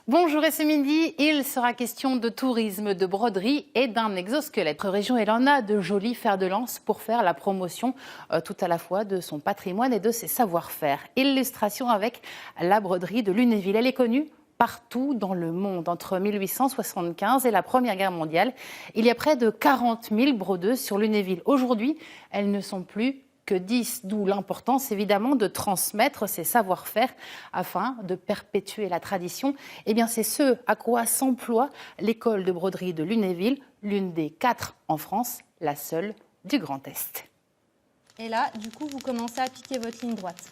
Bonjour et ce midi, il sera question de tourisme, de broderie et d'un exosquelette. Notre région, elle en a de jolis fers de lance pour faire la promotion tout à la fois de son patrimoine et de ses savoir-faire. Illustration avec la broderie de Lunéville. Elle est connue partout dans le monde. Entre 1875 et la Première Guerre mondiale, il y a près de 40 000 brodeuses sur Lunéville. Aujourd'hui, elles ne sont plus que 10, d'où l'importance évidemment de transmettre ces savoir-faire afin de perpétuer la tradition. Eh bien, c'est ce à quoi s'emploie l'école de broderie de Lunéville, l'une des 4 en France, la seule du Grand Est. Et là, du coup, vous commencez à piquer votre ligne droite.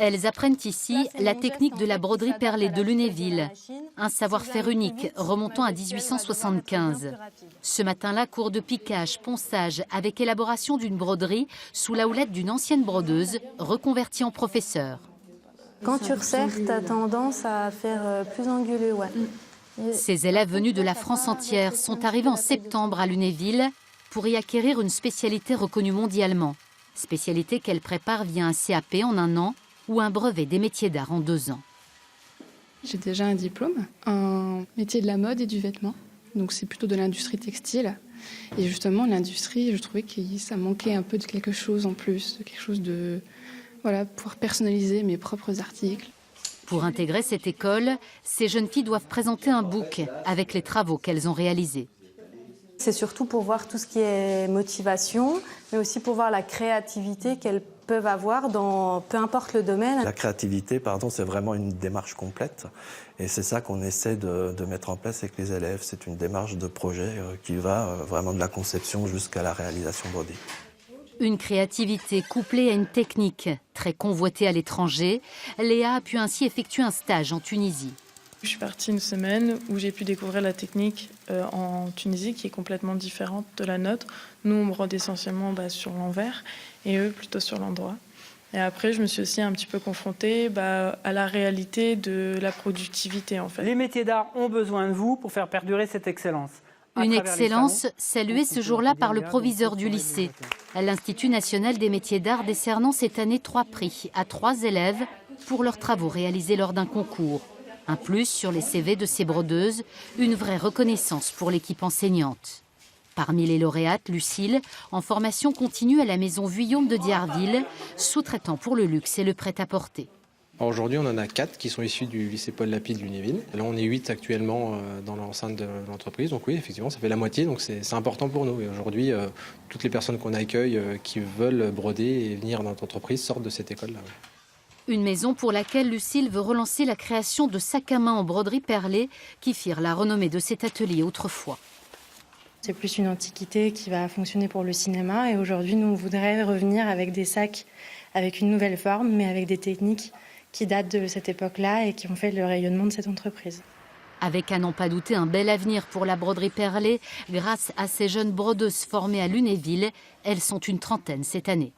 Elles apprennent ici la technique de la broderie perlée de Lunéville, un savoir-faire unique remontant à 1875. Ce matin-là, cours de piquage, ponçage, avec élaboration d'une broderie sous la houlette d'une ancienne brodeuse reconvertie en professeur. Quand tu resserres, tu as tendance à faire plus anguleux. Ouais. Ces élèves venus de la France entière sont arrivés en septembre à Lunéville pour y acquérir une spécialité reconnue mondialement. Spécialité qu'elles préparent via un CAP en 1 an ou un brevet des métiers d'art en 2 ans. J'ai déjà un diplôme, un métier de la mode et du vêtement. Donc c'est plutôt de l'industrie textile. Et justement, l'industrie, je trouvais que ça manquait un peu de quelque chose en plus, de quelque chose de... Voilà, pouvoir personnaliser mes propres articles. Pour intégrer cette école, ces jeunes filles doivent présenter un book avec les travaux qu'elles ont réalisés. C'est surtout pour voir tout ce qui est motivation, mais aussi pour voir la créativité qu'elles peuvent avoir dans peu importe le domaine. La créativité, c'est vraiment une démarche complète. Et c'est ça qu'on essaie de mettre en place avec les élèves. C'est une démarche de projet qui va vraiment de la conception jusqu'à la réalisation brodée. Une créativité couplée à une technique très convoitée à l'étranger, Léa a pu ainsi effectuer un stage en Tunisie. Je suis partie 1 semaine où j'ai pu découvrir la technique en Tunisie qui est complètement différente de la nôtre. Nous, on brode essentiellement sur l'envers et eux plutôt sur l'endroit. Et après, je me suis aussi un petit peu confrontée à la réalité de la productivité en fait. Les métiers d'art ont besoin de vous pour faire perdurer cette excellence. Une excellence saluée ce jour-là par le proviseur du lycée. L'Institut national des métiers d'art décernant cette année 3 prix à 3 élèves pour leurs travaux réalisés lors d'un concours. Un plus sur les CV de ces brodeuses, une vraie reconnaissance pour l'équipe enseignante. Parmi les lauréates, Lucille, en formation continue à la maison Vuillaume de Diarville, sous-traitant pour le luxe et le prêt-à-porter. Aujourd'hui, on en a 4 qui sont issus du lycée Paul Lapide de Lunéville. Là, on est 8 actuellement dans l'enceinte de l'entreprise. Donc oui, effectivement, ça fait la moitié, donc c'est important pour nous. Et aujourd'hui, toutes les personnes qu'on accueille qui veulent broder et venir dans notre entreprise sortent de cette école-là. Une maison pour laquelle Lucille veut relancer la création de sacs à main en broderie perlée qui firent la renommée de cet atelier autrefois. C'est plus une antiquité qui va fonctionner pour le cinéma et aujourd'hui nous on voudrait revenir avec des sacs avec une nouvelle forme mais avec des techniques qui datent de cette époque-là et qui ont fait le rayonnement de cette entreprise. Avec à n'en pas douter un bel avenir pour la broderie perlée, grâce à ces jeunes brodeuses formées à Lunéville, elles sont une 30aine cette année.